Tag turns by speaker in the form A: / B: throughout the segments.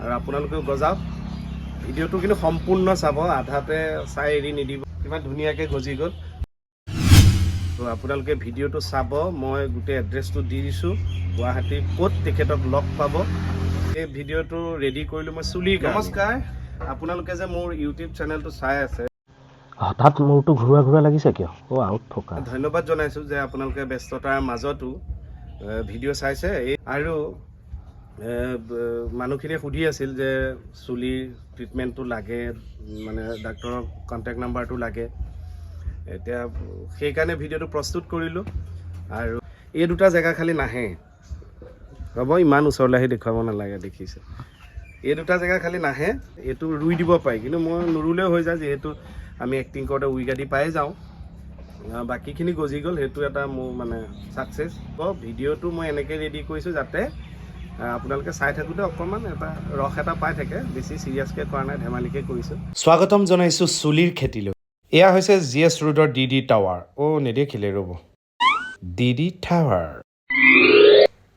A: আৰু আপোনালোকেও গজাওক ভিডিঅ'টো কিন্তু সম্পূৰ্ণ চাব আধাতে চাই এৰি নিদিব কিমান ধুনীয়াকৈ গজি গ'ল তো আপোনালোকে ভিডিঅ'টো চাব মই গোটেই এড্ৰেছটো দি দিছোঁ গুৱাহাটীৰ ক'ত তেখেতক লগ পাব এই ভিডিঅ'টো ৰেডি কৰিলোঁ মই চুলিৰ নমস্কাৰ আপোনালোকে যে মোৰ ইউটিউব চেনেলটো চাই আছে
B: হঠাৎ মোৰটো ঘূৰা লাগিছে কিয় আউট থকা
A: ধন্যবাদ জনাইছোঁ যে আপোনালোকে ব্যস্ততাৰ মাজতো ভিডিঅ' চাইছে আৰু মানুহখিনিয়ে সুধি আছিল যে চুলিৰ ট্ৰিটমেণ্টটো লাগে মানে ডাক্তৰৰ কণ্টেক্ট নাম্বাৰটো লাগে এতিয়া সেইকাৰণে ভিডিঅ'টো প্ৰস্তুত কৰিলোঁ আৰু এই দুটা জেগা খালি নাহে হ'ব ইমান ওচৰলৈ আহি দেখুৱাব নালাগে দেখিছে এই দুটা জেগা খালি নাহে এইটো ৰুই দিব পাৰি কিন্তু মই নুৰুলেও হৈ যায় যিহেতু আমি এক্টিং কৰোঁতে উইগাদি পাই যাওঁ বাকীখিনি গজি গ'ল সেইটো এটা মোৰ মানে ছাকচেছ ভিডিঅ'টো মই এনেকৈ ৰেডি কৰিছোঁ যাতে আপোনালোকে চাই থাকোঁতে অকণমান এটা ৰস এটা পাই থাকে বেছি চিৰিয়াছকৈ কৰা নাই ধেমালিকৈ কৰিছোঁ স্বাগতম জনাইছোঁ চুলিৰ খেতিলৈ এয়া হৈছে GS ৰোডৰ DD টাৱাৰ নেদেখিলে ৰ'ব DD টাৱাৰ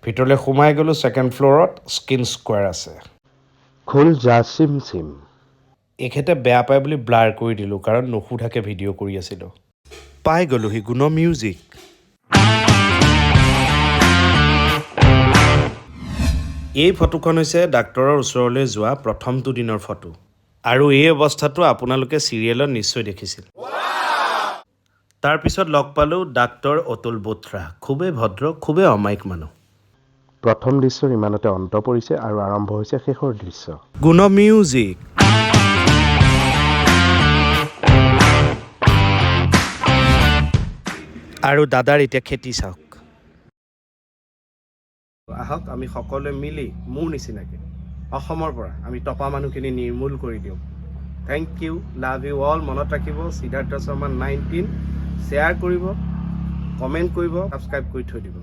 A: ভিতৰলৈ সোমাই গ'লোঁ ছেকেণ্ড ফ্ল'ৰত স্কিন স্কোৱাৰ আছে
B: খোল যা চিম চিম
A: এখেতে বেয়া পায় বুলি ব্লাৰ কৰি দিলোঁ কাৰণ নুসুধাকৈ ভিডিঅ' কৰি আছিলোঁ পাই গ'লোহি গুণ মিউজিক এই ফটোখন হৈছে ডাক্তৰৰ ওচৰলৈ যোৱা প্ৰথমটো দিনৰ ফটো আৰু এই অৱস্থাটো আপোনালোকে চিৰিয়েলত নিশ্চয় দেখিছিল তাৰপিছত লগ পালোঁ ডাক্তৰ অতুল বোথ্ৰা খুবেই ভদ্ৰ খুবেই অমায়িক মানুহ
B: প্ৰথম দৃশ্যৰ ইমানতে অন্ত পৰিছে আৰু আৰম্ভ হৈছে শেষৰ দৃশ্য
A: গুণ মিউজিক আৰু দাদাৰ এতিয়া খেতি চাওক আহক আমি সকলোৱে মিলি মোৰ নিচিনাকৈ অসমৰ পৰা আমি টপা মানুহখিনি নিৰ্মূল কৰি দিওঁ thank you love you all মনত ৰাখিব সিদ্ধাৰ্থ শৰ্মা 19 শ্বেয়াৰ কৰিব কমেণ্ট কৰিব ছাবস্ক্ৰাইব কৰি থৈ দিব